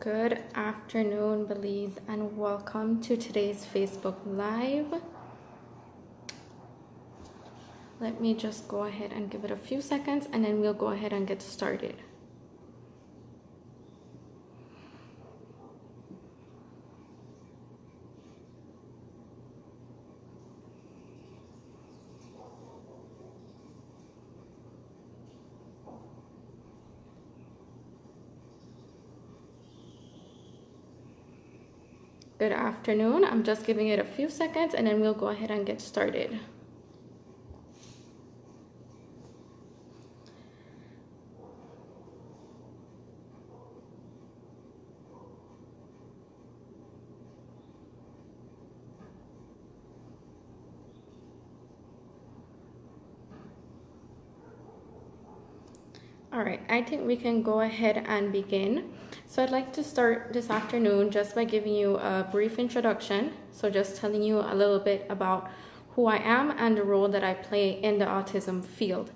Good afternoon, Belize, and welcome to today's Facebook Live. Let me just go ahead and give it a few seconds, and then we'll go ahead and get started. Good afternoon. I'm just giving it a few seconds, and then we'll go ahead and get started. All right, I think we can go ahead and begin. So I'd like to start this afternoon just by giving you a brief introduction. So just telling you a little bit about who I am and the role that I play in the autism field,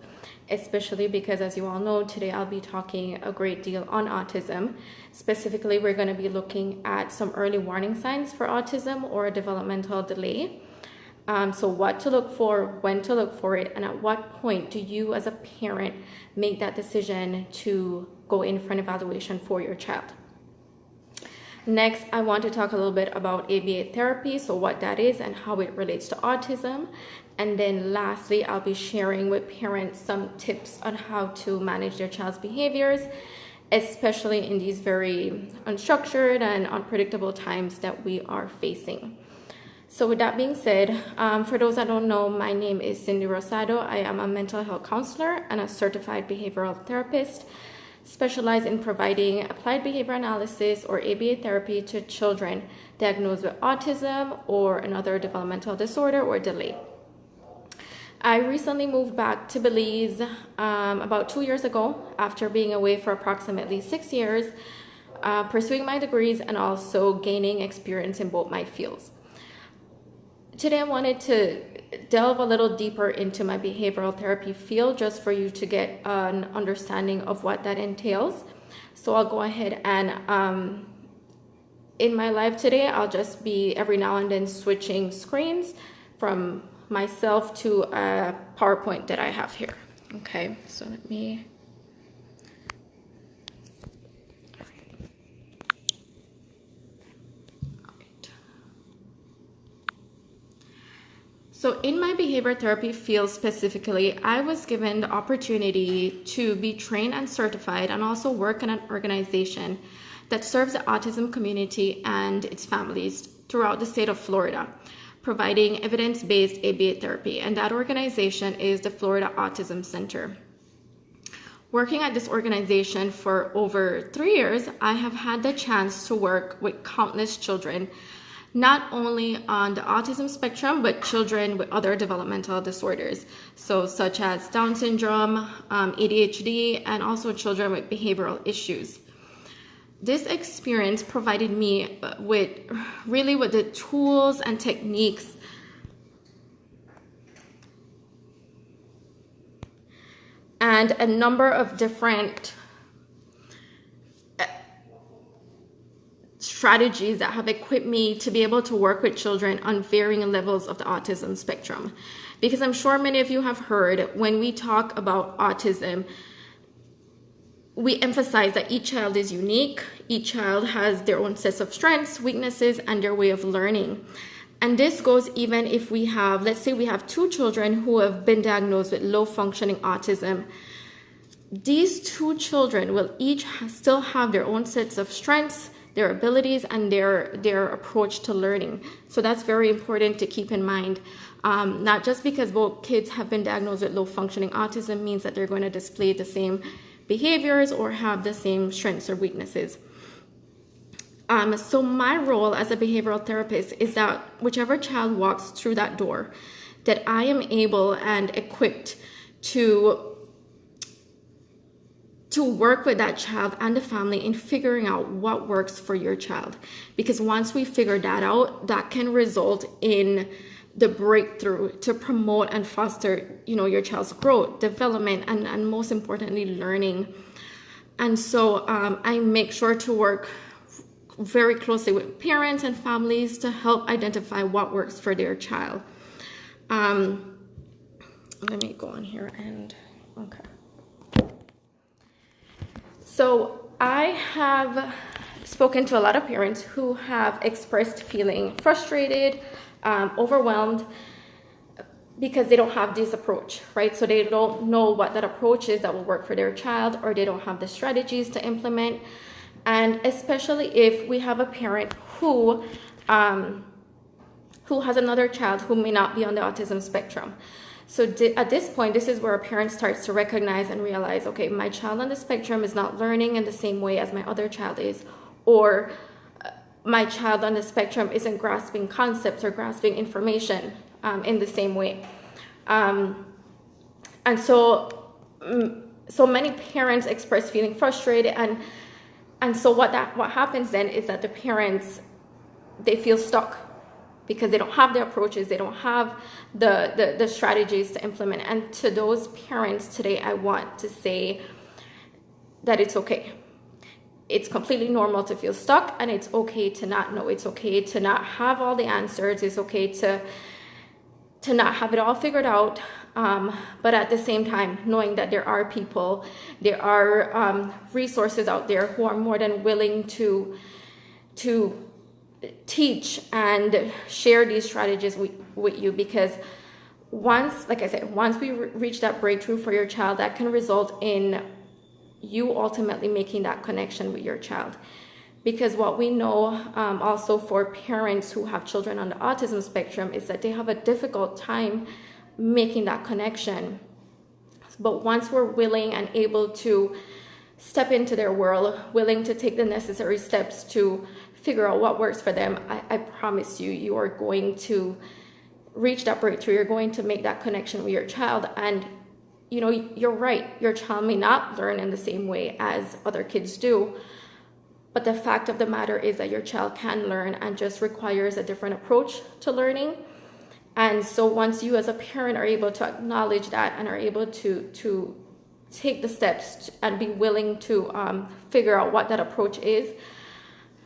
especially because, as you all know, today I'll be talking a great deal on autism. Specifically, we're going to be looking at some early warning signs for autism or a developmental delay. So what to look for, when to look for it, and at what point do you as a parent make that decision to go in for an evaluation for your child. Next, I want to talk a little bit about ABA therapy, so what that is and how it relates to autism. And then lastly, I'll be sharing with parents some tips on how to manage their child's behaviors, especially in these very unstructured and unpredictable times that we are facing. So with that being said, for those that don't know, my name is Cindy Rosado. I am a mental health counselor and a certified behavioral therapist, specialized in providing applied behavior analysis or ABA therapy to children diagnosed with autism or another developmental disorder or delay. I recently moved back to Belize about 2 years ago after being away for approximately 6 years, pursuing my degrees and also gaining experience in both my fields. Today I wanted to delve a little deeper into my behavioral therapy field just for you to get an understanding of what that entails. So I'll go ahead and in my live today, I'll just be every now and then switching screens from myself to a PowerPoint that I have here. Okay, so let me... So in my behavior therapy field specifically, I was given the opportunity to be trained and certified and also work in an organization that serves the autism community and its families throughout the state of Florida, providing evidence-based ABA therapy. And that organization is the Florida Autism Center. Working at this organization for over 3 years, I have had the chance to work with countless children, not only on the autism spectrum, but children with other developmental disorders, so such as Down syndrome, ADHD, and also children with behavioral issues. This experience provided me with the tools and techniques and a number of different strategies that have equipped me to be able to work with children on varying levels of the autism spectrum. Because I'm sure many of you have heard when we talk about autism, we emphasize that each child is unique, each child has their own sets of strengths, weaknesses, and their way of learning. And this goes even if we have, let's say we have 2 children who have been diagnosed with low functioning autism. These 2 children will each still have their own sets of strengths, their abilities, and their approach to learning. So that's very important to keep in mind. Not just because both kids have been diagnosed with low functioning autism means that they're going to display the same behaviors or have the same strengths or weaknesses. So my role as a behavioral therapist is that whichever child walks through that door, that I am able and equipped to work with that child and the family in figuring out what works for your child. Because once we figure that out, that can result in the breakthrough to promote and foster, your child's growth, development, and most importantly, learning. And so I make sure to work very closely with parents and families to help identify what works for their child. Let me go on here and, okay. So I have spoken to a lot of parents who have expressed feeling frustrated, overwhelmed, because they don't have this approach, right? So they don't know what that approach is that will work for their child, or they don't have the strategies to implement. And especially if we have a parent who has another child who may not be on the autism spectrum. So at this point, this is where a parent starts to recognize and realize, okay, my child on the spectrum is not learning in the same way as my other child is, or my child on the spectrum isn't grasping concepts or grasping information in the same way. And so many parents express feeling frustrated, and so what happens then is that the parents, they feel stuck because they don't have the approaches, they don't have the strategies to implement. And to those parents today, I want to say that it's okay. It's completely normal to feel stuck, and it's okay to not know. It's okay to not have all the answers. It's okay to not have it all figured out. But at the same time, knowing that there are people, there are resources out there who are more than willing to teach and share these strategies with you, because once, like I said, once we reach that breakthrough for your child, that can result in you ultimately making that connection with your child. Because what we know also for parents who have children on the autism spectrum is that they have a difficult time making that connection. But once we're willing and able to step into their world, willing to take the necessary steps to figure out what works for them, I promise you, you are going to reach that breakthrough. You're going to make that connection with your child. And you know, you're right, your child may not learn in the same way as other kids do, but the fact of the matter is that your child can learn and just requires a different approach to learning. And so once you as a parent are able to acknowledge that and are able to take the steps and be willing to figure out what that approach is,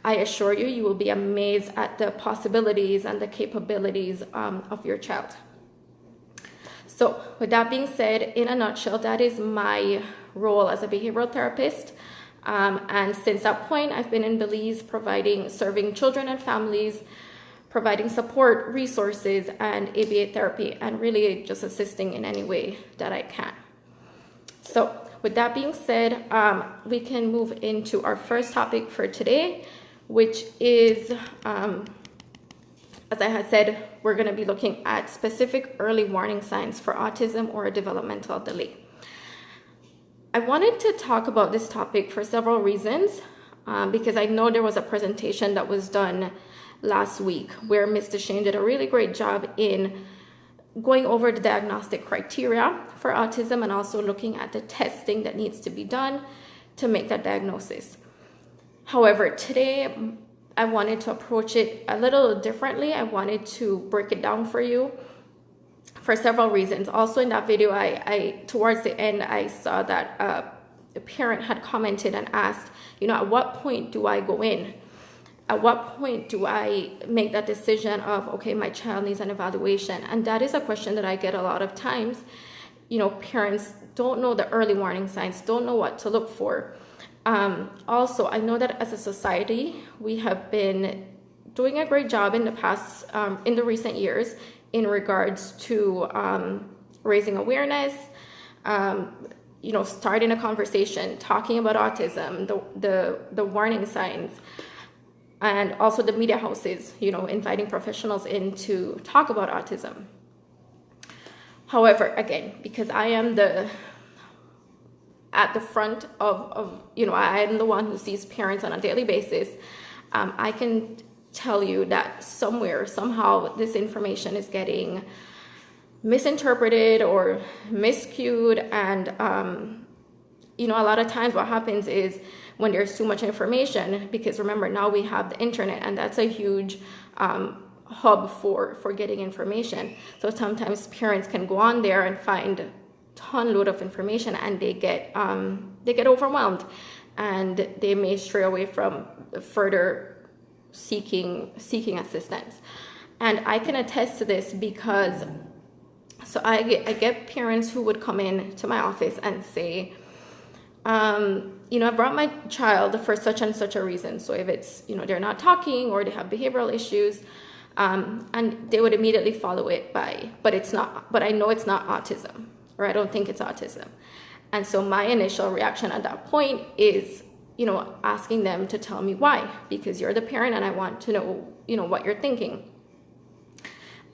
I assure you, you will be amazed at the possibilities and the capabilities of your child. So with that being said, in a nutshell, that is my role as a behavioral therapist. And since that point, I've been in Belize serving children and families, providing support, resources, and ABA therapy, and really just assisting in any way that I can. So with that being said, we can move into our first topic for today, which is, as I had said, we're going to be looking at specific early warning signs for autism or a developmental delay. I wanted to talk about this topic for several reasons, because I know there was a presentation that was done last week where Mr. Shane did a really great job in going over the diagnostic criteria for autism and also looking at the testing that needs to be done to make that diagnosis. However, today I wanted to approach it a little differently. I wanted to break it down for you for several reasons. Also in that video, I towards the end, I saw that a parent had commented and asked, you know, at what point do I go in? At what point do I make that decision of, okay, my child needs an evaluation? And that is a question that I get a lot of times. You know, parents don't know the early warning signs, don't know what to look for. Also, I know that as a society, we have been doing a great job in the past, in the recent years, in regards to raising awareness, you know, starting a conversation, talking about autism, the warning signs, and also the media houses, you know, inviting professionals in to talk about autism. However, again, because I am at the front of, you know, I am the one who sees parents on a daily basis, I can tell you that somehow this information is getting misinterpreted or miscued. And, you know, a lot of times what happens is when there's too much information, because remember, now we have the internet, and that's a huge hub for getting information. So sometimes parents can go on there and find ton load of information, and they get overwhelmed, and they may stray away from further seeking assistance. And I can attest to this because I get parents who would come in to my office and say, I brought my child for such and such a reason. So if it's, they're not talking or they have behavioral issues, and they would immediately follow it by, but I know it's not autism, or I don't think it's autism. And so my initial reaction at that point is, asking them to tell me why, because you're the parent and I want to know, what you're thinking.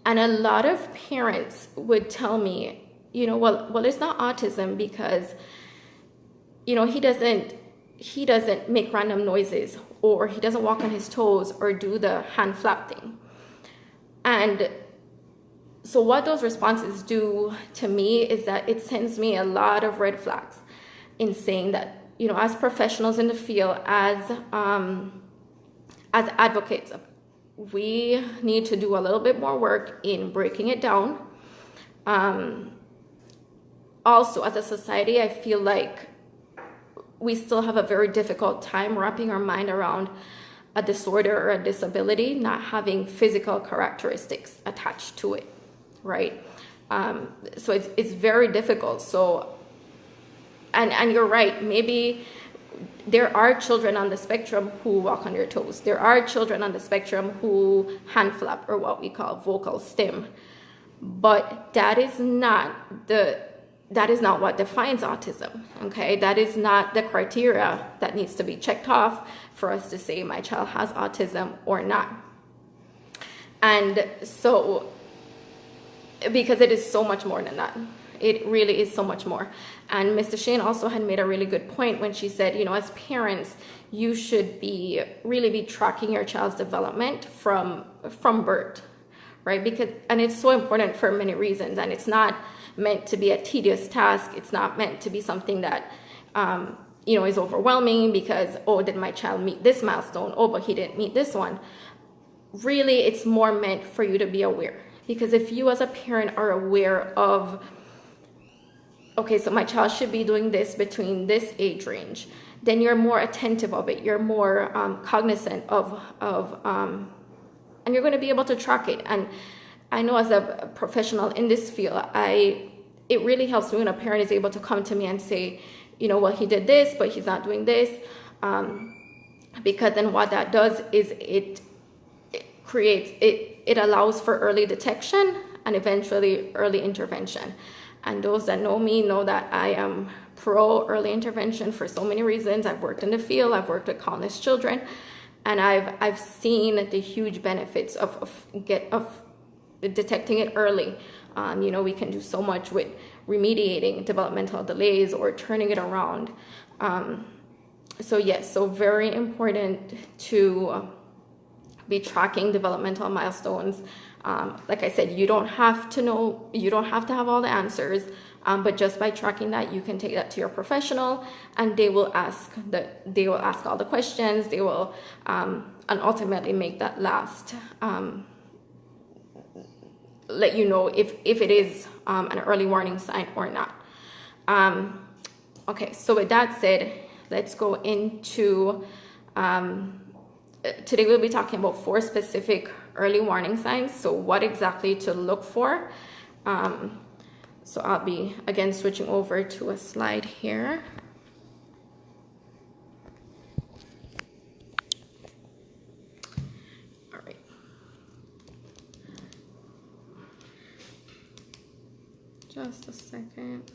And a lot of parents would tell me, well, it's not autism because, he doesn't make random noises, or he doesn't walk on his toes or do the hand flap thing. And so what those responses do to me is that it sends me a lot of red flags in saying that, as professionals in the field, as advocates, we need to do a little bit more work in breaking it down. Also, as a society, I feel like we still have a very difficult time wrapping our mind around a disorder or a disability not having physical characteristics attached to it, right? So it's very difficult. So, and you're right, maybe there are children on the spectrum who walk on their toes. There are children on the spectrum who hand flap, or what we call vocal stim. But that is not what defines autism, okay? That is not the criteria that needs to be checked off for us to say my child has autism or not. And so, because it is so much more than that. It really is so much more. And Mr. Shane also had made a really good point when she said, as parents, you should really be tracking your child's development from birth, right? And it's so important for many reasons, and it's not meant to be a tedious task. It's not meant to be something that, is overwhelming because, oh, did my child meet this milestone? Oh, but he didn't meet this one. Really, it's more meant for you to be aware. Because if you as a parent are aware of, okay, so my child should be doing this between this age range, then you're more attentive of it. You're more cognizant of and you're going to be able to track it. And I know as a professional in this field, it really helps me when a parent is able to come to me and say, well, he did this, but he's not doing this. Because then what that does is it allows for early detection and eventually early intervention. And those that know me know that I am pro early intervention for so many reasons. I've worked in the field, I've worked with countless children, and I've seen the huge benefits of detecting it early. We can do so much with remediating developmental delays or turning it around. So very important to be tracking developmental milestones. Like I said, you don't have to know, you don't have to have all the answers, but just by tracking that, you can take that to your professional, and they will ask all the questions. They will, and ultimately make that last, let you know if it is an early warning sign or not. Okay, so with that said, let's go into, today we'll be talking about 4 specific early warning signs. So what exactly to look for. So I'll be again switching over to a slide here. All right. Just a second.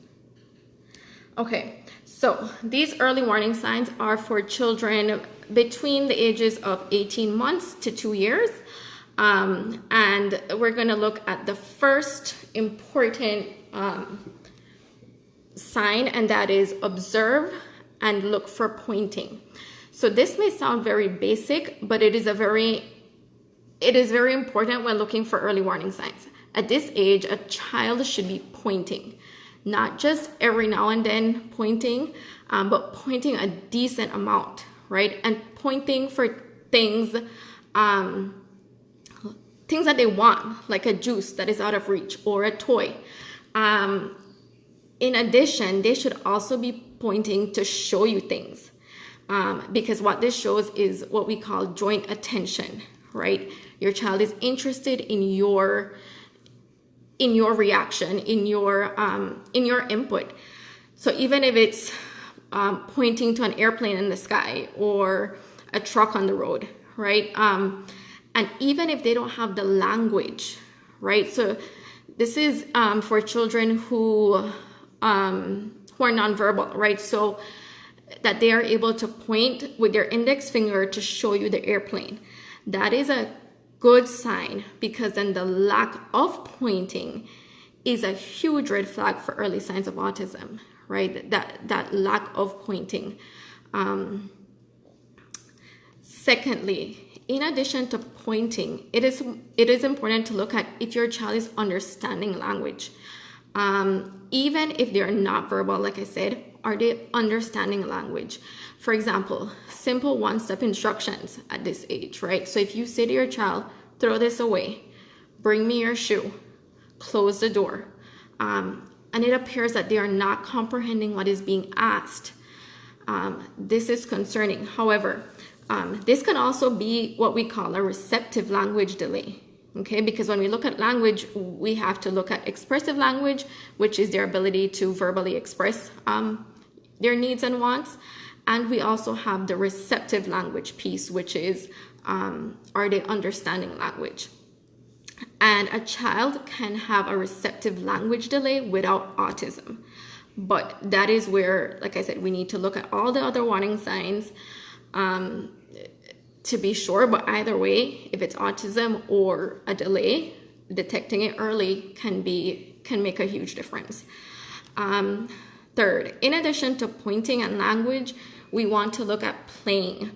Okay, so these early warning signs are for children between the ages of 18 months to 2 years. And we're going to look at the first important sign, and that is observe and look for pointing. So this may sound very basic, but it is very important when looking for early warning signs. At this age, a child should be pointing, not just every now and then pointing, but pointing a decent amount, right? And pointing for things that they want, like a juice that is out of reach or a toy. In addition, they should also be pointing to show you things. because what this shows is what we call joint attention, right? Your child is interested in your reaction, in your input. So even if it's pointing to an airplane in the sky or a truck on the road, right? And even if they don't have the language, right? So this is for children who are nonverbal, right? So that they are able to point with their index finger to show you the airplane. That is a good sign, because then the lack of pointing is a huge red flag for early signs of autism, right? That lack of pointing. Secondly, in addition to pointing, it is important to look at if your child is understanding language. Even if they're not verbal, like I said, are they understanding language? For example, simple one-step instructions at this age, right? So if you say to your child, throw this away, bring me your shoe, close the door, and it appears that they are not comprehending what is being asked, this is concerning. However, this can also be what we call a receptive language delay. Okay, because when we look at language, we have to look at expressive language, which is their ability to verbally express their needs and wants. And we also have the receptive language piece, which is, are they understanding language? And a child can have a receptive language delay without autism. But that is where, like I said, we need to look at all the other warning signs to be sure. But either way, if it's autism or a delay, detecting it early can make a huge difference. Third, in addition to pointing and language, we want to look at playing.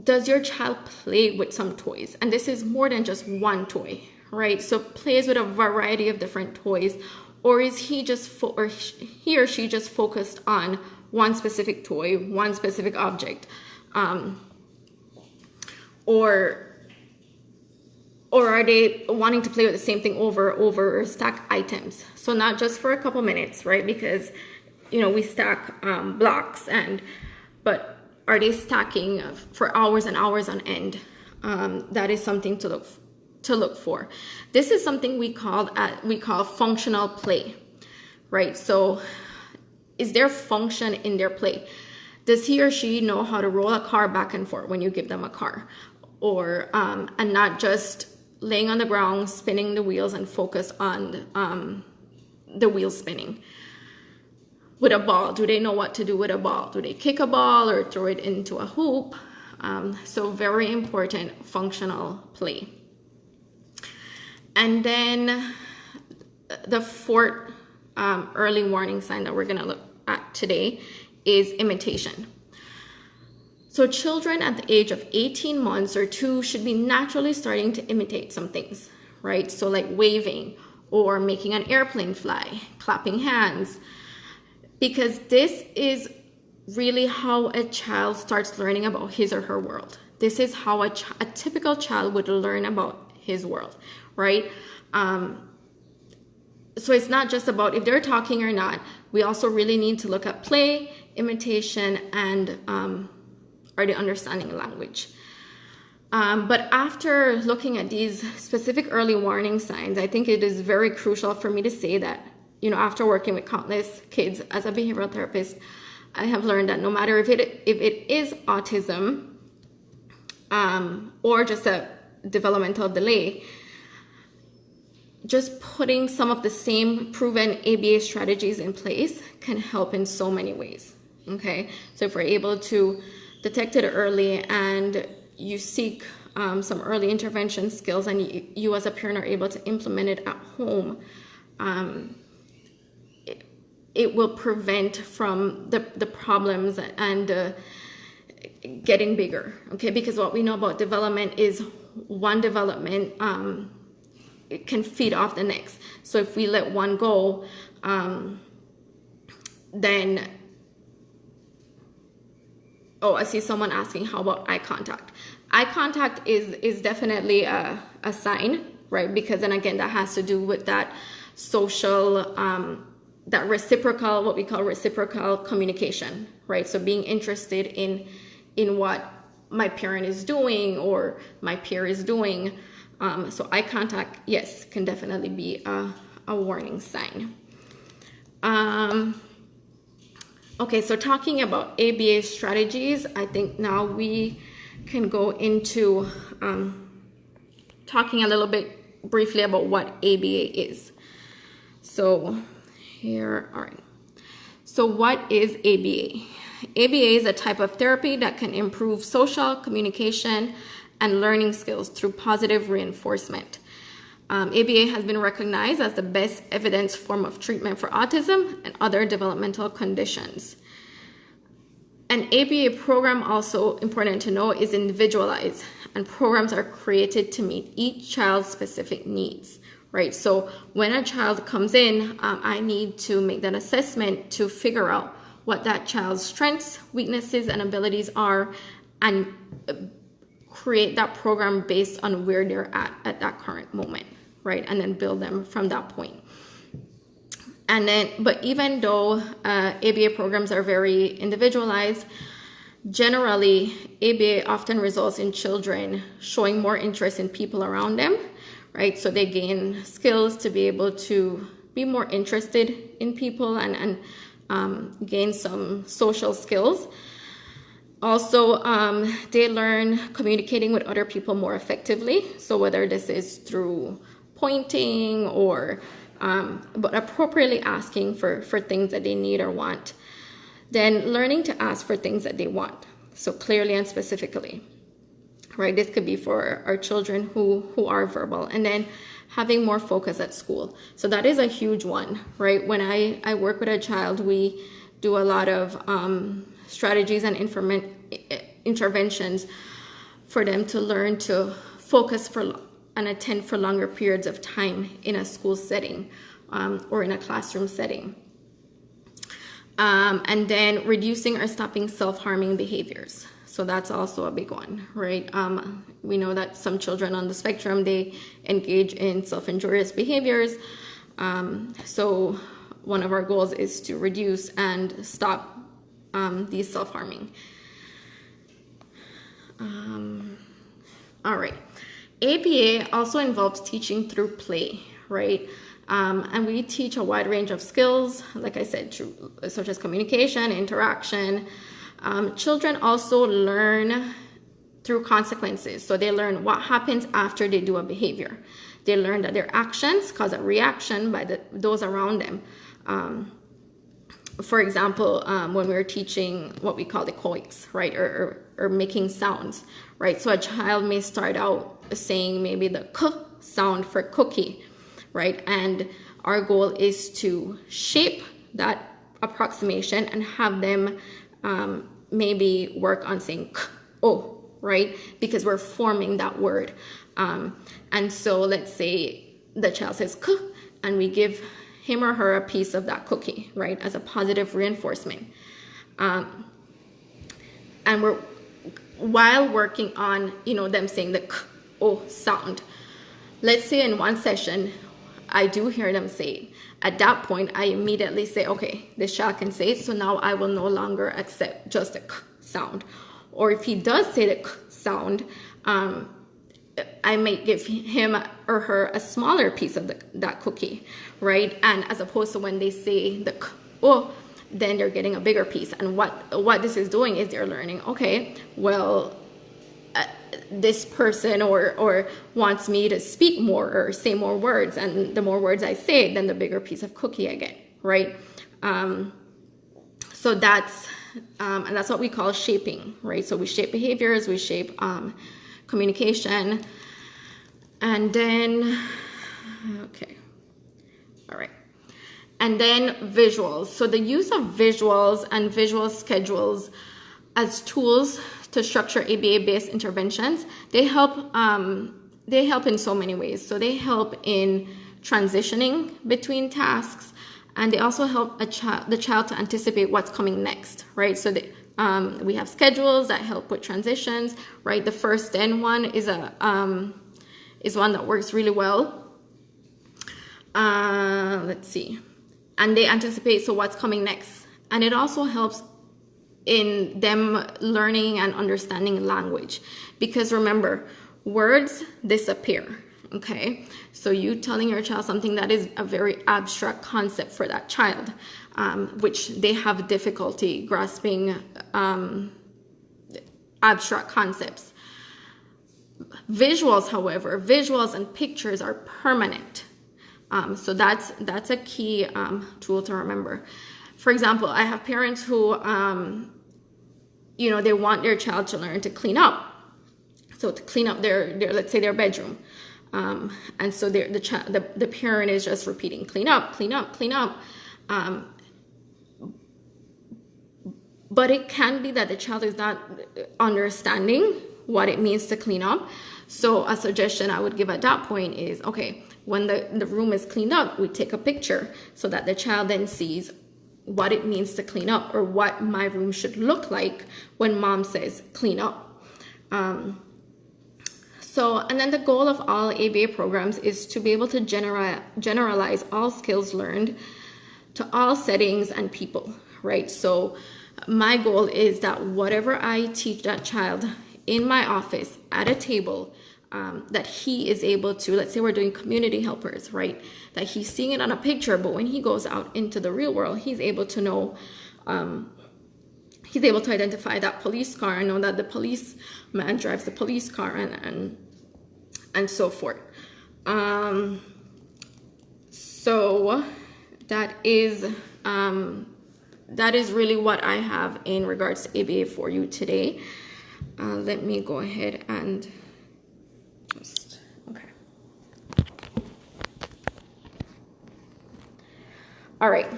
Does your child play with some toys? And this is more than just one toy, right? So plays with a variety of different toys, or is he or she just focused on one specific toy, one specific object, or are they wanting to play with the same thing over stack items? So not just for a couple minutes, right? Because we stack blocks, but are they stacking for hours and hours on end? That is something to look for. This is something we call functional play, right? So is there function in their play? Does he or she know how to roll a car back and forth when you give them a car, or and not just laying on the ground, spinning the wheels and focus on the wheels spinning? With a ball, do they know what to do with a ball? Do they kick a ball or throw it into a hoop? So very important, functional play. And then the fourth early warning sign that we're going to look at today is imitation. So children at the age of 18 months or 2 should be naturally starting to imitate some things, right? So like waving or making an airplane fly, clapping hands, because this is really how a child starts learning about his or her world. This is how a typical child would learn about his world, right? So it's not just about if they're talking or not. We also really need to look at play, imitation, and are they understanding language? But after looking at these specific early warning signs, I think it is very crucial for me to say that, after working with countless kids as a behavioral therapist, I have learned that no matter if it is autism or just a developmental delay, just putting some of the same proven ABA strategies in place can help in so many ways. Okay, so if we're able to detect it early and you seek some early intervention skills, and you as a parent are able to implement it at home, it will prevent from the problems and getting bigger. Okay, because what we know about development is one development it can feed off the next. So if we let one go, then I see someone asking, how about eye contact? Eye contact is definitely a sign, right? Because then again, that has to do with that social that reciprocal, what we call reciprocal communication, right? So being interested in what my parent is doing or my peer is doing. So eye contact, yes, can definitely be a warning sign. Okay, so talking about ABA strategies, I think now we can go into talking a little bit briefly about what ABA is. So here, all right. So what is ABA? ABA is a type of therapy that can improve social, communication, and learning skills through positive reinforcement. ABA has been recognized as the best evidence form of treatment for autism and other developmental conditions. An ABA program, also important to know, is individualized, and programs are created to meet each child's specific needs, right? So when a child comes in, I need to make that assessment to figure out what that child's strengths, weaknesses, and abilities are, and create that program based on where they're at that current moment, right? And then build them from that point. And then, but even though ABA programs are very individualized, generally ABA often results in children showing more interest in people around them, right? So they gain skills to be able to be more interested in people and gain some social skills. Also, they learn communicating with other people more effectively. So whether this is through pointing or but appropriately asking for things that they need or want. Then learning to ask for things that they want, so clearly and specifically, right? This could be for our children who are verbal. And then having more focus at school. So that is a huge one, right? When I work with a child, we do a lot of strategies and interventions for them to learn to focus and attend for longer periods of time in a school setting or in a classroom setting. And then reducing or stopping self-harming behaviors. So that's also a big one, right? We know that some children on the spectrum, they engage in self-injurious behaviors. So one of our goals is to reduce and stop these self-harming. All right. ABA also involves teaching through play, right? And we teach a wide range of skills, like I said, such as communication, interaction. Children also learn through consequences. So they learn what happens after they do a behavior. They learn that their actions cause a reaction by those around them. For example, when we were teaching what we call the echoics, right, or making sounds, right? So a child may start out saying maybe the k sound for cookie, right? And our goal is to shape that approximation and have them maybe work on saying k, oh, right? Because we're forming that word. And so let's say the child says k, and we give him or her a piece of that cookie, right, as a positive reinforcement. And we're, while working on, them saying the k, oh sound. Let's say in one session, I do hear them say it. At that point, I immediately say, okay, this child can say it, so now I will no longer accept just the k sound. Or if he does say the k sound, I may give him or her a smaller piece of that cookie, right? And as opposed to when they say the k, oh, then they're getting a bigger piece. And what this is doing is they're learning, okay, well, this person or wants me to speak more or say more words, and the more words I say, then the bigger piece of cookie I get, right? So that's and that's what we call shaping, right? So we shape behaviors, we shape communication, and then okay, all right, and then visuals. So the use of visuals and visual schedules as tools to structure ABA-based interventions, they help in so many ways. So they help in transitioning between tasks, and they also help the child to anticipate what's coming next, right? So we have schedules that help with transitions, right? The first then one is one that works really well. Let's see. and they anticipate, so what's coming next. And it also helps in them learning and understanding language, because remember, words disappear. Okay, so you telling your child something that is a very abstract concept for that child, which they have difficulty grasping abstract concepts. Visuals, however, visuals and pictures are permanent. So that's a key tool to remember. For example, I have parents who, they want their child to learn to clean up. So to clean up their let's say their bedroom. And so the parent is just repeating, clean up, clean up, clean up. But it can be that the child is not understanding what it means to clean up. So a suggestion I would give at that point is, okay, when the room is cleaned up, we take a picture so that the child then sees what it means to clean up, or what my room should look like when mom says clean up. And then the goal of all ABA programs is to be able to generalize all skills learned to all settings and people, right? So my goal is that whatever I teach that child in my office at a table, that he is able to, let's say we're doing community helpers, right? That he's seeing it on a picture, but when he goes out into the real world, he's able to know, he's able to identify that police car and know that the policeman drives the police car, and so forth. So that is really what I have in regards to ABA for you today. Let me go ahead and okay. All right.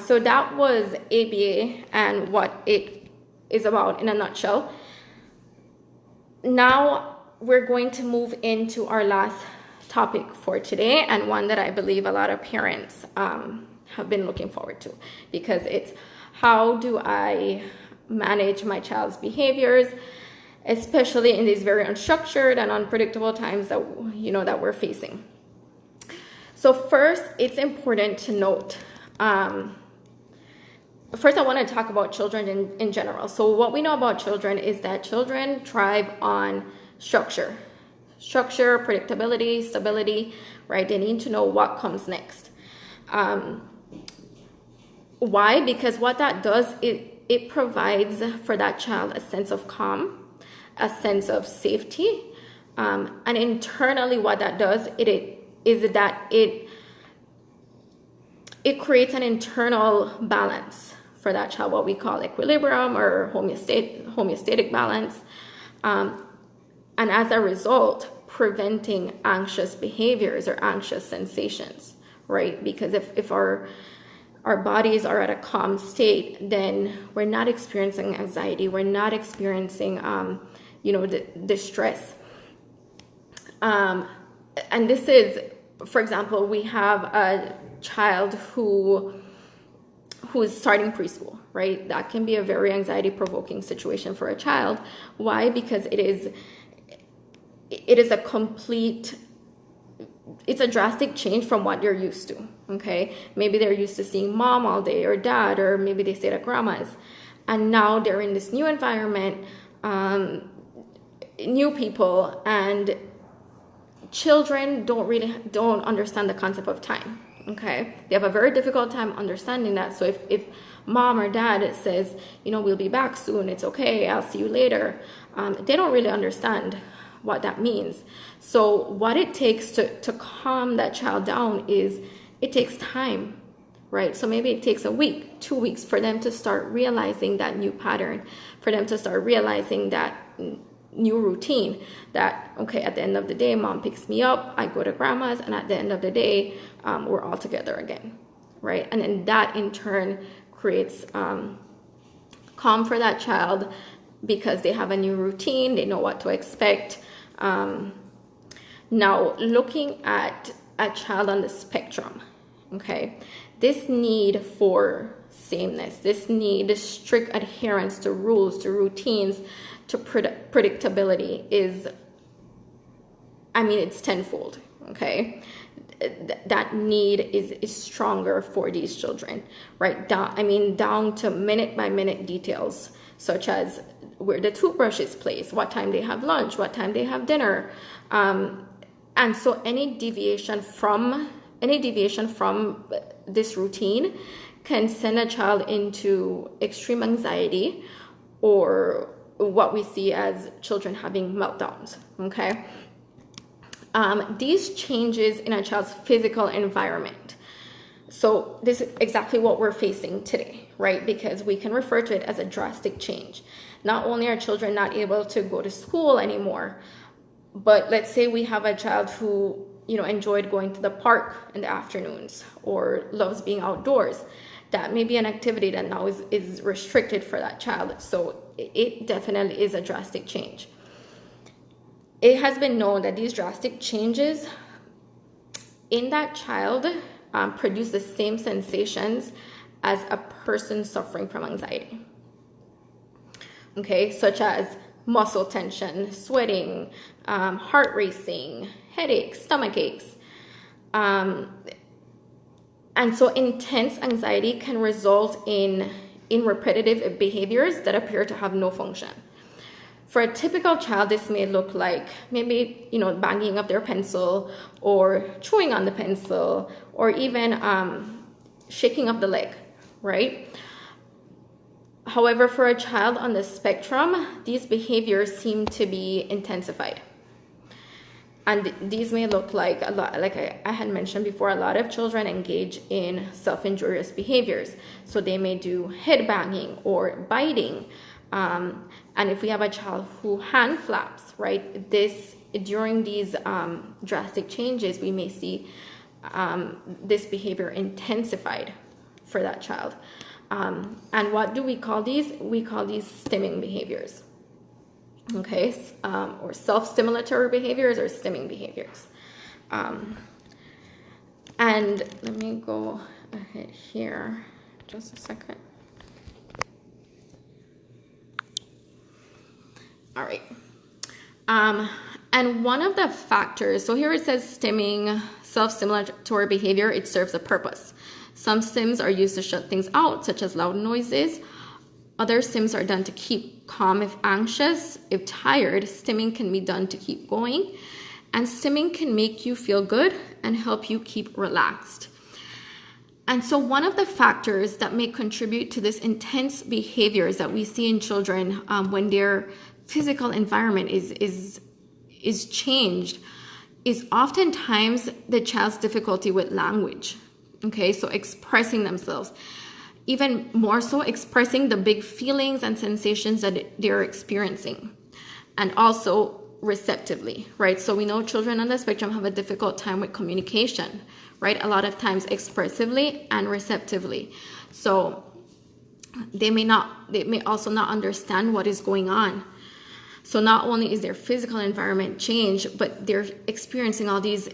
So that was ABA and what it is about in a nutshell. Now we're going to move into our last topic for today, and one that I believe a lot of parents have been looking forward to, because it's how do I manage my child's behaviors, especially in these very unstructured and unpredictable times that that we're facing. So first, it's important to note, first I want to talk about children in general. So what we know about children is that children thrive on structure, predictability, stability, right? They need to know what comes next. Why? Because what that does, it provides for that child a sense of calm, a sense of safety, and internally what that does, it creates an internal balance for that child, what we call equilibrium or homeostatic balance, and as a result, preventing anxious behaviors or anxious sensations, right? Because if our bodies are at a calm state, then we're not experiencing anxiety, we're not experiencing the stress. And this is, for example, we have a child who is starting preschool, right? That can be a very anxiety-provoking situation for a child. Why? Because it is it's a drastic change from what you're used to, okay? Maybe they're used to seeing mom all day or dad, or maybe they stayed at grandma's. And now they're in this new environment, new people, and children don't understand the concept of time, okay? They have a very difficult time understanding that. So if mom or dad says, we'll be back soon, it's okay, I'll see you later, they don't really understand what that means. So what it takes to calm that child down is it takes time, right? So maybe it takes a week, 2 weeks for them to start realizing that new pattern, for them to start realizing that new routine, that, okay, at the end of the day, mom picks me up, I go to grandma's, and at the end of the day, we're all together again, right? And then that in turn creates calm for that child, because they have a new routine, they know what to expect. Now, looking at a child on the spectrum, okay, this need for sameness, this strict adherence to rules, to routines, to predictability is, it's tenfold, okay? that need is stronger for these children, right? Down to minute by minute details, such as where the toothbrush is placed, what time they have lunch, what time they have dinner. And so any deviation from this routine can send a child into extreme anxiety, or what we see as children having meltdowns, okay? These changes in a child's physical environment. So this is exactly what we're facing today, right? Because we can refer to it as a drastic change. Not only are children not able to go to school anymore, but let's say we have a child who, enjoyed going to the park in the afternoons or loves being outdoors. That may be an activity that now is restricted for that child. So it definitely is a drastic change. It has been known that these drastic changes in that child produce the same sensations as a person suffering from anxiety. Okay, such as muscle tension, sweating, heart racing, headaches, stomach aches. And so intense anxiety can result in repetitive behaviors that appear to have no function. For a typical child, this may look like maybe, banging up their pencil or chewing on the pencil, or even shaking of the leg, right? However, for a child on the spectrum, these behaviors seem to be intensified. And these may look like a lot, like I had mentioned before, a lot of children engage in self-injurious behaviors. So they may do head banging or biting. And if we have a child who hand flaps, right, during these drastic changes, we may see this behavior intensified for that child. And what do we call these? We call these stimming behaviors. Okay, or self-stimulatory behaviors or stimming behaviors. And let me go ahead here, just a second. All right. And one of the factors, so here it says stimming, self-stimulatory behavior, it serves a purpose. Some stims are used to shut things out, such as loud noises. Other stims are done to keep calm if anxious. If tired, stimming can be done to keep going. And stimming can make you feel good and help you keep relaxed. And so one of the factors that may contribute to this intense behaviors that we see in children when their physical environment is changed is oftentimes the child's difficulty with language. Okay, so expressing themselves. Even more so, expressing the big feelings and sensations that they're experiencing. And also receptively, right? So we know children on the spectrum have a difficult time with communication, right? A lot of times expressively and receptively. So they may also not understand what is going on. So not only is their physical environment changed, but they're experiencing all these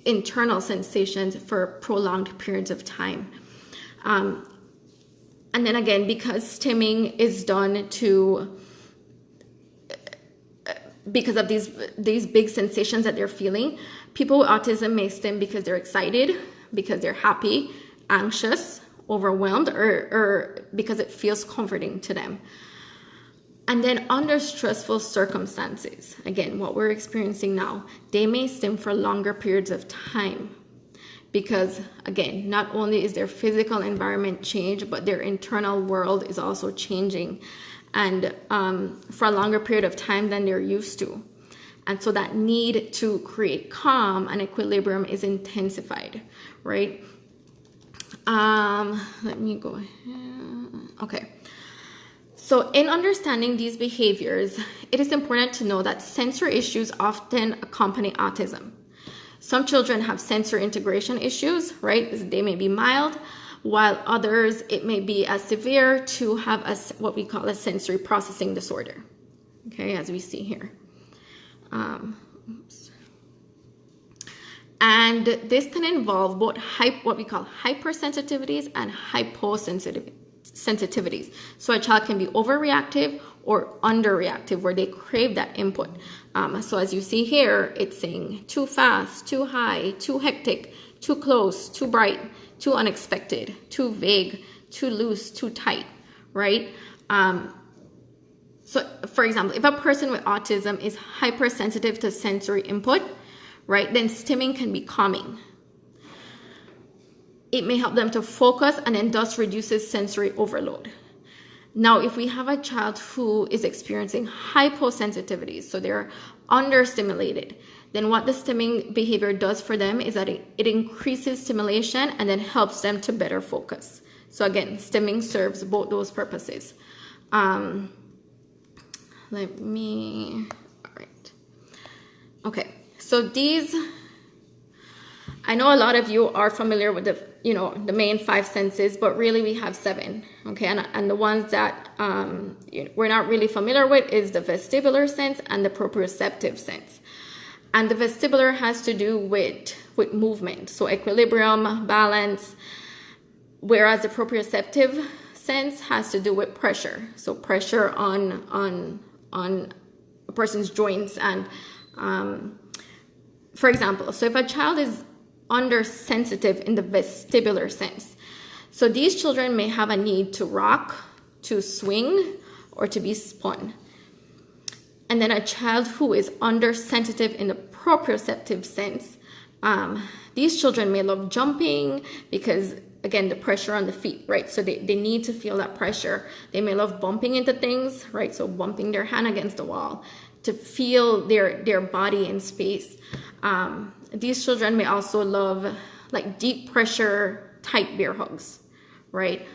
internal sensations for prolonged periods of time. And then again, because stimming is done because of these big sensations that they're feeling, people with autism may stim because they're excited, because they're happy, anxious, overwhelmed, or because it feels comforting to them. And then under stressful circumstances, again, what we're experiencing now, they may stim for longer periods of time. Because, again, not only is their physical environment changed, but their internal world is also changing. And for a longer period of time than they're used to. And so that need to create calm and equilibrium is intensified, right? Let me go ahead. Okay. So in understanding these behaviors, it is important to know that sensory issues often accompany autism. Some children have sensory integration issues, right? They may be mild, while others, it may be as severe to have what we call a sensory processing disorder, okay, as we see here. And this can involve both what we call hypersensitivities and hyposensitivities. So a child can be overreactive or underreactive, where they crave that input. So as you see here, it's saying too fast, too high, too hectic, too close, too bright, too unexpected, too vague, too loose, too tight, right? So for example, if a person with autism is hypersensitive to sensory input, right, then stimming can be calming. It may help them to focus and then thus reduces sensory overload. Now, if we have a child who is experiencing hyposensitivity, so they're understimulated, then what the stimming behavior does for them is that it increases stimulation and then helps them to better focus. So again, stimming serves both those purposes. All right. Okay, so these, I know a lot of you are familiar with the main 5 senses, but really we have 7, okay? And the ones that we're not really familiar with is the vestibular sense and the proprioceptive sense. And the vestibular has to do with movement, so equilibrium, balance, whereas the proprioceptive sense has to do with pressure, so pressure on a person's joints. And for example, so if a child is undersensitive in the vestibular sense, so these children may have a need to rock, to swing, or to be spun. And then a child who is undersensitive in the proprioceptive sense, these children may love jumping because, again, the pressure on the feet, right? So they need to feel that pressure. They may love bumping into things, right? So bumping their hand against the wall to feel their body in space. These children may also love like deep pressure, tight bear hugs, right?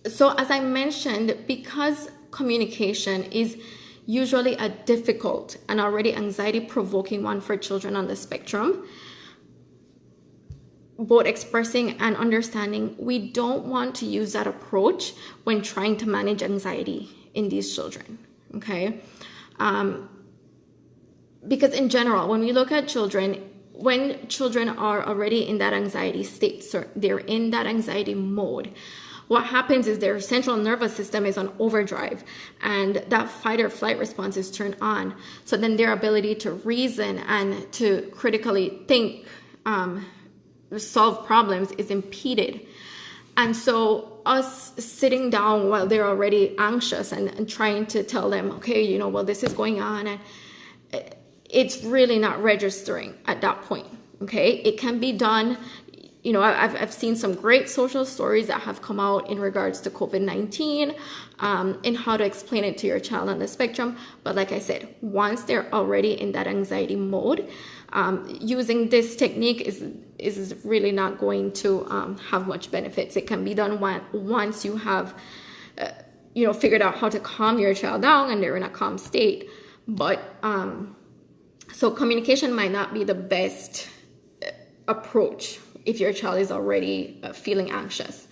So as I mentioned, because communication is usually a difficult and already anxiety-provoking one for children on the spectrum, both expressing and understanding, we don't want to use that approach when trying to manage anxiety in these children, okay? Because in general, when we look at children, when children are already in that anxiety state, so they're in that anxiety mode, what happens is their central nervous system is on overdrive and that fight or flight response is turned on. So then their ability to reason and to critically think, solve problems is impeded. And so us sitting down while they're already anxious and trying to tell them, okay, well, this is going on, and it's really not registering at that point, okay? It can be done. I've seen some great social stories that have come out in regards to COVID-19 and how to explain it to your child on the spectrum. But like I said, once they're already in that anxiety mode, using this technique is really not going to have much benefits. It can be done once you have, figured out how to calm your child down and they're in a calm state. But so communication might not be the best approach if your child is already feeling anxious.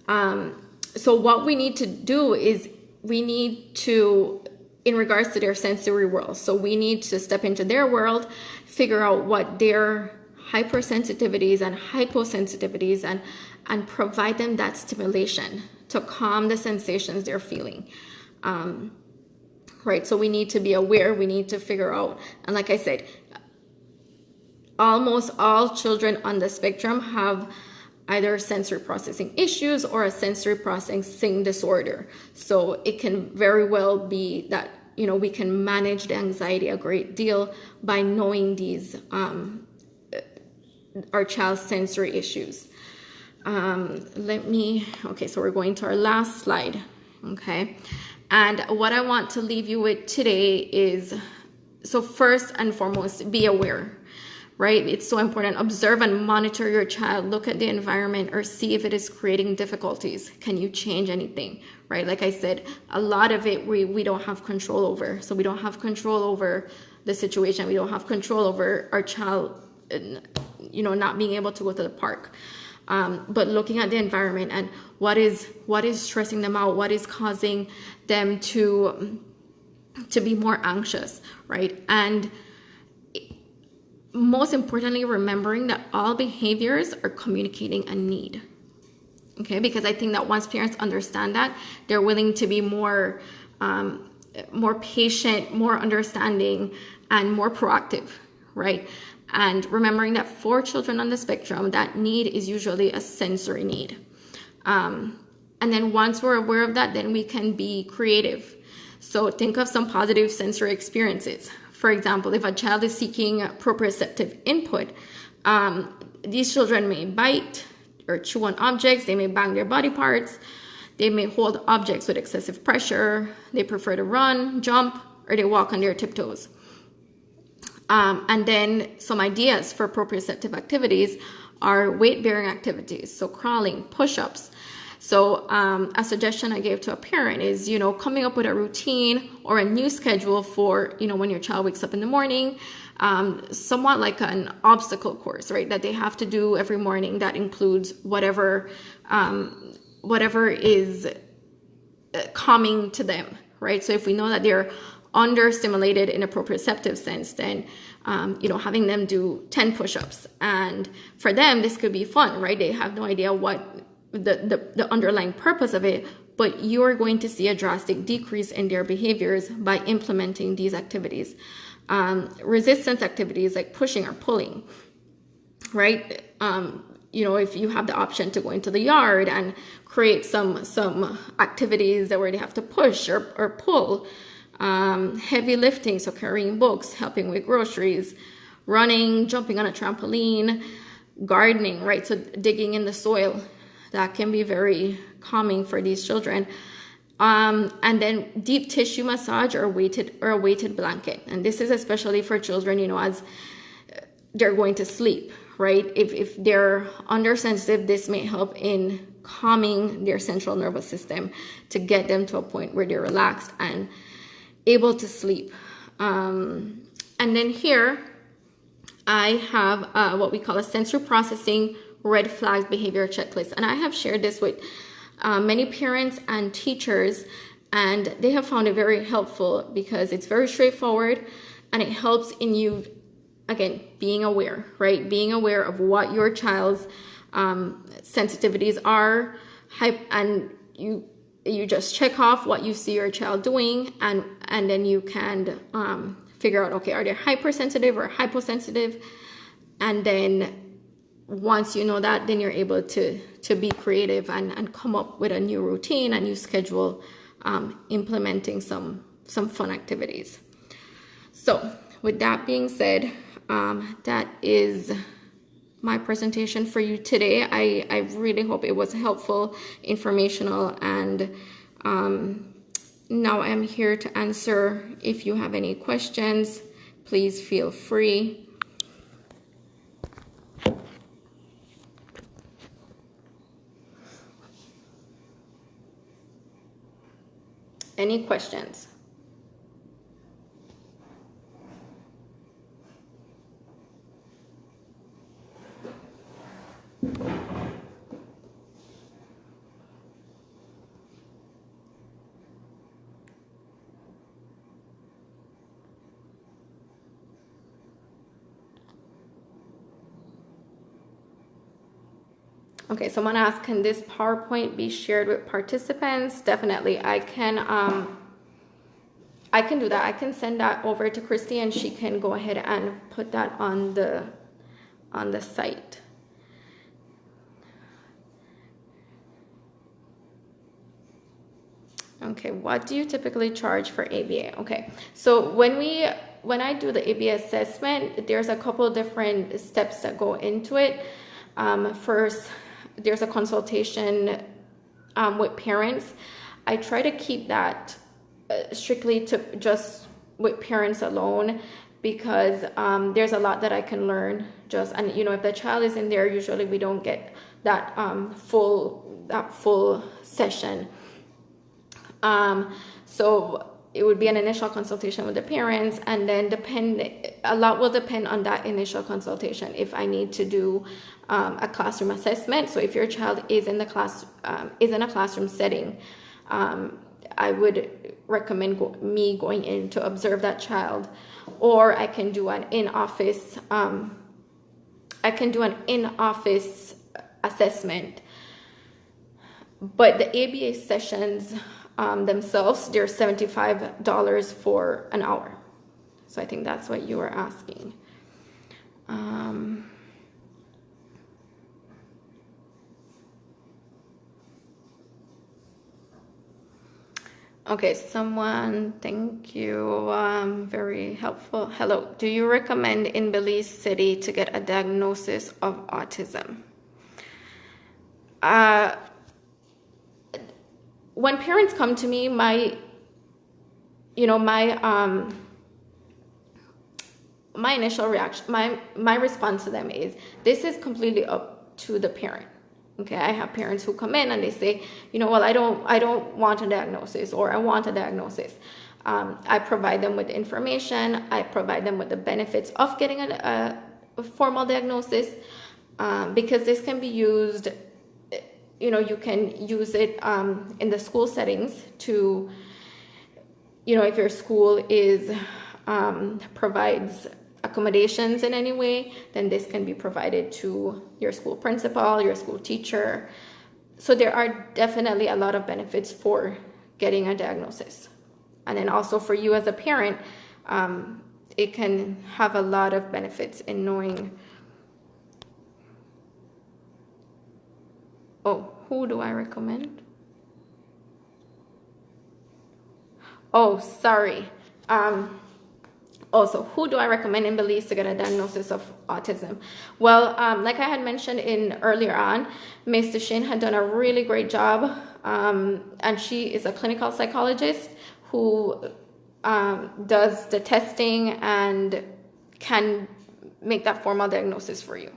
So what we need to do is we need to, in regards to their sensory world, so we need to step into their world, figure out what their hypersensitivities and hyposensitivities and provide them that stimulation to calm the sensations they're feeling. Right, so we need to be aware, we need to figure out, and like I said, almost all children on the spectrum have either sensory processing issues or a sensory processing disorder. So it can very well be that, we can manage the anxiety a great deal by knowing these, our child's sensory issues. Okay, so we're going to our last slide, okay? And what I want to leave you with today is, so first and foremost, be aware. Right? It's so important. Observe and monitor your child. Look at the environment or see if it is creating difficulties. Can you change anything? Right? Like I said, a lot of it we don't have control over. So we don't have control over the situation. We don't have control over our child, not being able to go to the park. But looking at the environment and what is stressing them out, what is causing them to be more anxious, right? And most importantly, remembering that all behaviors are communicating a need, okay? Because I think that once parents understand that, they're willing to be more patient, more understanding, and more proactive, right? And remembering that for children on the spectrum, that need is usually a sensory need. And then once we're aware of that, then we can be creative. So think of some positive sensory experiences. For example, if a child is seeking proprioceptive input, these children may bite or chew on objects, they may bang their body parts, they may hold objects with excessive pressure, they prefer to run, jump, or they walk on their tiptoes. And then some ideas for proprioceptive activities are weight-bearing activities, so crawling, push-ups. So a suggestion I gave to a parent is, coming up with a routine or a new schedule for, when your child wakes up in the morning, somewhat like an obstacle course, right, that they have to do every morning that includes whatever is calming to them, right? So if we know that they're understimulated in a proprioceptive sense, then having them do 10 push-ups, and for them this could be fun, right? They have no idea what the underlying purpose of it, but you're going to see a drastic decrease in their behaviors by implementing these activities. Resistance activities like pushing or pulling, right? If you have the option to go into the yard and create some activities where they have to push or pull. Heavy lifting, so carrying books, helping with groceries, running, jumping on a trampoline, gardening, right? So digging in the soil, that can be very calming for these children. And then deep tissue massage or a weighted blanket. And this is especially for children, as they're going to sleep, right? If they're undersensitive, this may help in calming their central nervous system to get them to a point where they're relaxed and able to sleep. And then here I have what we call a sensory processing red flags behavior checklist. And I have shared this with many parents and teachers, and they have found it very helpful because it's very straightforward and it helps in you, again, being aware, right? Being aware of what your child's sensitivities are, and you just check off what you see your child doing, and then you can figure out, okay, are they hypersensitive or hyposensitive? And then once you know that, then you're able to be creative and come up with a new routine, a new schedule, implementing some fun activities. So with that being said, that is my presentation for you today. I really hope it was helpful, informational, and now I'm here to answer if you have any questions. Please feel free. Any questions? Okay, someone asked, can this PowerPoint be shared with participants? Definitely, I can do that. I can send that over to Christy and she can go ahead and put that on the site. Okay, what do you typically charge for ABA? Okay, so when I do the ABA assessment, there's a couple different steps that go into it. First, there's a consultation with parents. I try to keep that strictly to just with parents alone, because there's a lot that I can learn and if the child is in there, usually we don't get that full session. So it would be an initial consultation with the parents, and then a lot will depend on that initial consultation. If I need to do a classroom assessment, so if your child is in a classroom setting, I would recommend me going in to observe that child, or I can do an in-office. Assessment. But the ABA sessions themselves, they're $75 for an hour. So I think that's what you were asking. Um, okay, someone, thank you. Very helpful. Hello. Do you recommend in Belize City to get a diagnosis of autism? When parents come to me, my initial reaction, my response to them is, this is completely up to the parent. Okay, I have parents who come in and they say, well, I don't want a diagnosis, or I want a diagnosis. I provide them with information. I provide them with the benefits of getting a formal diagnosis, because this can be used. You can use it in the school settings to, if your school provides accommodations in any way, then this can be provided to your school principal, your school teacher. So there are definitely a lot of benefits for getting a diagnosis. And then also for you as a parent, it can have a lot of benefits in knowing, who do I recommend? Oh, sorry. Also, who do I recommend in Belize to get a diagnosis of autism? Well, like I had mentioned earlier on, Ms. Duchesne had done a really great job, and she is a clinical psychologist who does the testing and can make that formal diagnosis for you.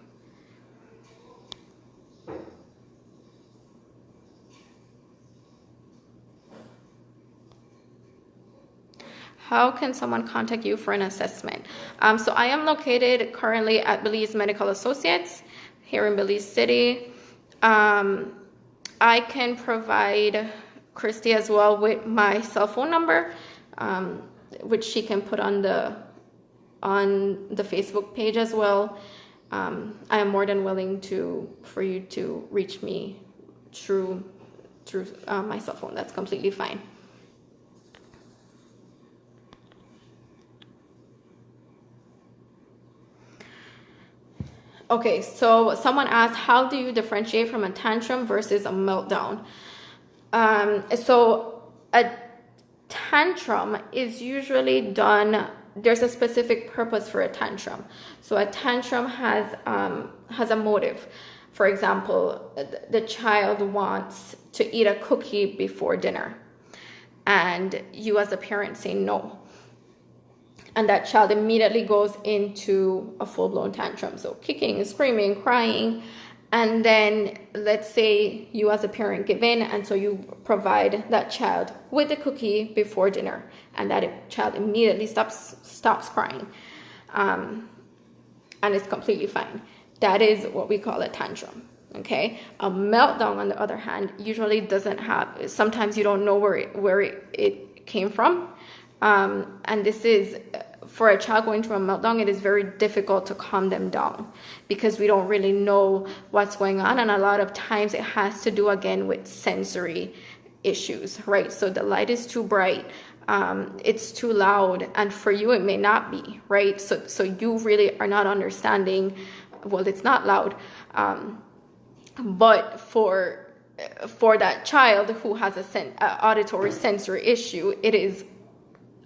How can someone contact you for an assessment? So I am located currently at Belize Medical Associates here in Belize City. I can provide Christy as well with my cell phone number, which she can put on the Facebook page as well. I am more than willing for you to reach me through my cell phone. That's completely fine. Okay, so someone asked, how do you differentiate from a tantrum versus a meltdown? So a tantrum is usually done, there's a specific purpose for a tantrum. So a tantrum has a motive. For example, the child wants to eat a cookie before dinner, and you as a parent say no. And that child immediately goes into a full-blown tantrum. So kicking, screaming, crying. And then let's say you as a parent give in, and so you provide that child with the cookie before dinner, and that child immediately stops crying. And it's completely fine. That is what we call a tantrum. Okay? A meltdown, on the other hand, usually doesn't have, sometimes you don't know where it came from. And this is, for a child going through a meltdown, it is very difficult to calm them down because we don't really know what's going on. And a lot of times it has to do, again, with sensory issues, right? So the light is too bright, it's too loud, and for you it may not be, right? So you really are not understanding, well, it's not loud, but for that child who has a auditory sensory issue, it is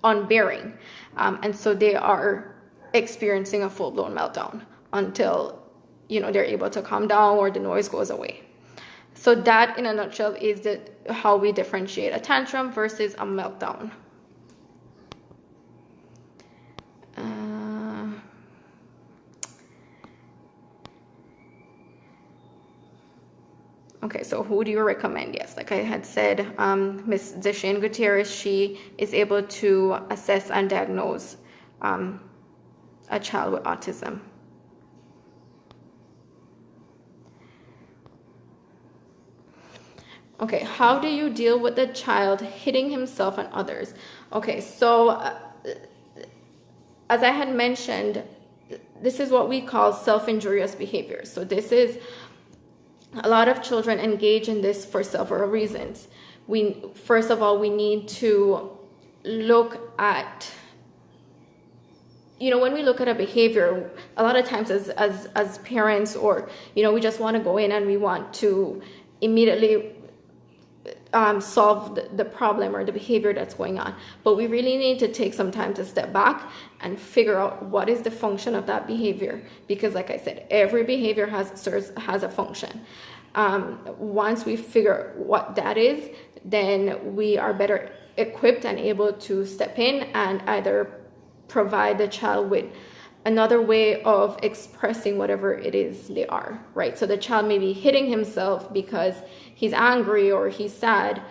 unbearing, and so they are experiencing a full-blown meltdown until they're able to calm down or the noise goes away. So that, in a nutshell, is how we differentiate a tantrum versus a meltdown. Okay, so who do you recommend? Yes, like I had said, Ms. Duchesne Gutierrez, she is able to assess and diagnose a child with autism. Okay, how do you deal with the child hitting himself and others? Okay, so as I had mentioned, this is what we call self-injurious behavior. So this is, a lot of children engage in this for several reasons. First of all, we need to look at when we look at a behavior, a lot of times as parents, or, we just want to go in and we want to immediately solve the problem or the behavior that's going on. But we really need to take some time to step back and figure out what is the function of that behavior. Because like I said, every behavior has a function. Once we figure what that is, then we are better equipped and able to step in and either provide the child with another way of expressing whatever it is they are, right? So the child may be hitting himself because he's angry or he's sad.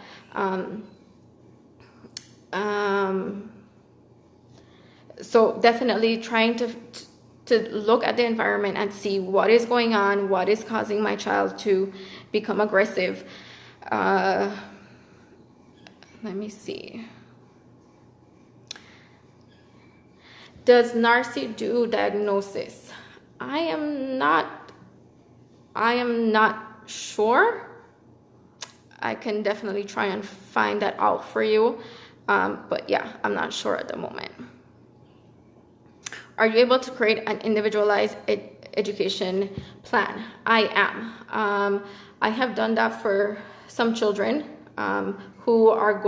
So definitely trying to look at the environment and see what is going on, what is causing my child to become aggressive. Let me see. Does Narci do diagnosis? I am not sure. I can definitely try and find that out for you. But yeah, I'm not sure at the moment. Are you able to create an individualized education plan? I am. I have done that for some children who are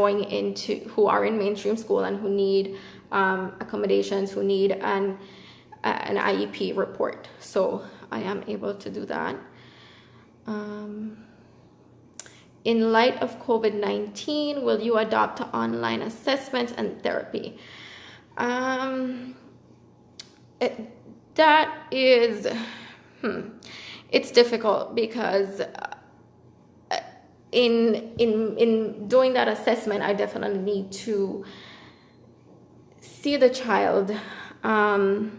in mainstream school and who need accommodations, who need an IEP report. So I am able to do that. In light of COVID-19, will you adopt online assessments and therapy? That is, it's difficult because in doing that assessment, I definitely need to see the child. I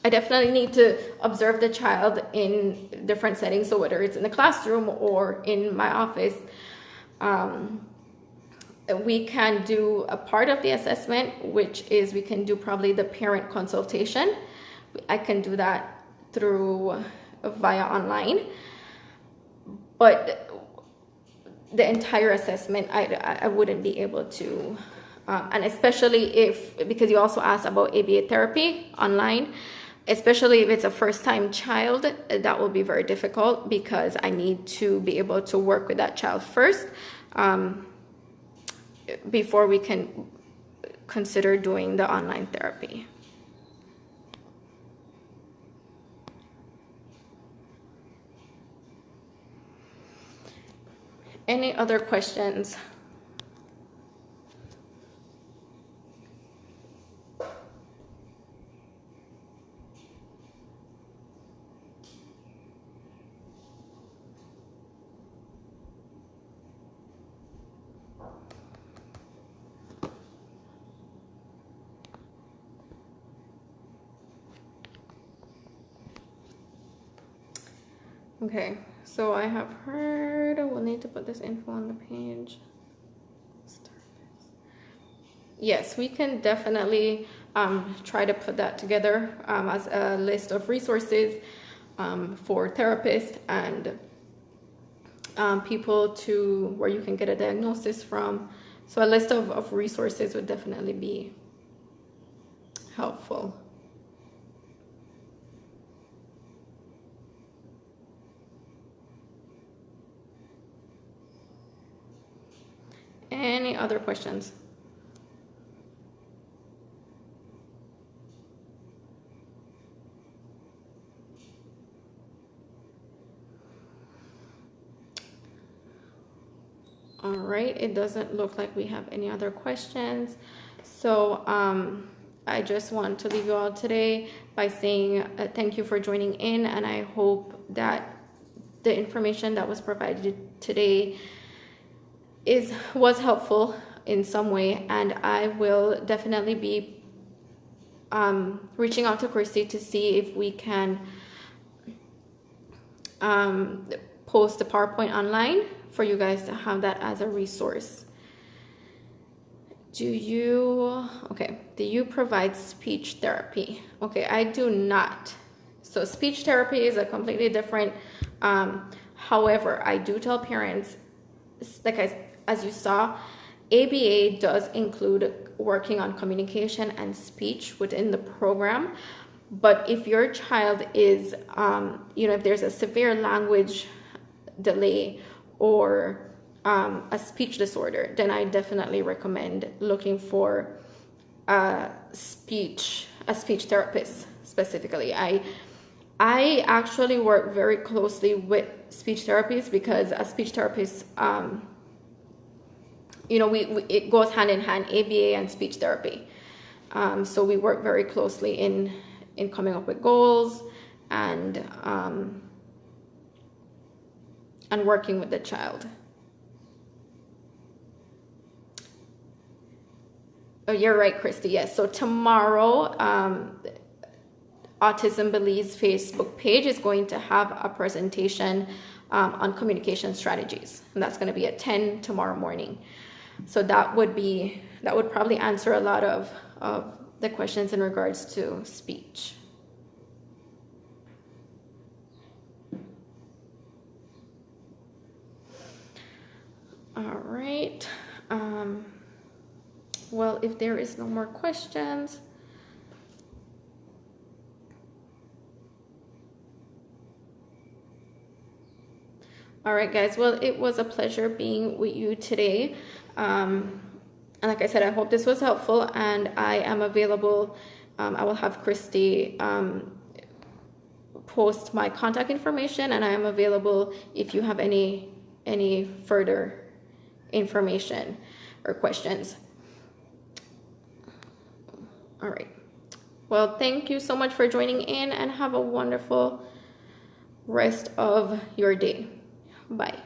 definitely need to observe the child in different settings. So whether it's in the classroom or in my office, we can do a part of the assessment, which is we can do probably the parent consultation. I can do that via online, but the entire assessment, I wouldn't be able to. And especially because you also asked about ABA therapy online, especially if it's a first-time child, that will be very difficult because I need to be able to work with that child first before we can consider doing the online therapy. Any other questions? Okay, so I have heard we'll need to put this info on the page. Yes, we can definitely try to put that together as a list of resources for therapists and people where you can get a diagnosis from. So a list of resources would definitely be helpful. Any other questions? All right, it doesn't look like we have any other questions. So I just want to leave you all today by saying thank you for joining in, and I hope that the information that was provided today was helpful in some way, and I will definitely be reaching out to Christy to see if we can post the PowerPoint online for you guys to have that as a resource. Do you provide speech therapy? Okay, I do not. So speech therapy is a completely different, however, I do tell parents, like as you saw, ABA does include working on communication and speech within the program. But if your child is, if there's a severe language delay or a speech disorder, then I definitely recommend looking for a speech therapist specifically. I actually work very closely with speech therapists because a speech therapist, it goes hand in hand, ABA and speech therapy. So we work very closely in coming up with goals and working with the child. Oh, you're right, Christy. Yes. So tomorrow, Autism Belize Facebook page is going to have a presentation on communication strategies, and that's going to be at 10 tomorrow morning. So that would probably answer a lot of the questions in regards to speech. All right. Well, if there is no more questions, all right, guys. Well, it was a pleasure being with you today. And like I said, I hope this was helpful, and I am available. I will have Christy post my contact information, and I am available if you have any further information or questions. All right. Well, thank you so much for joining in, and have a wonderful rest of your day. Bye.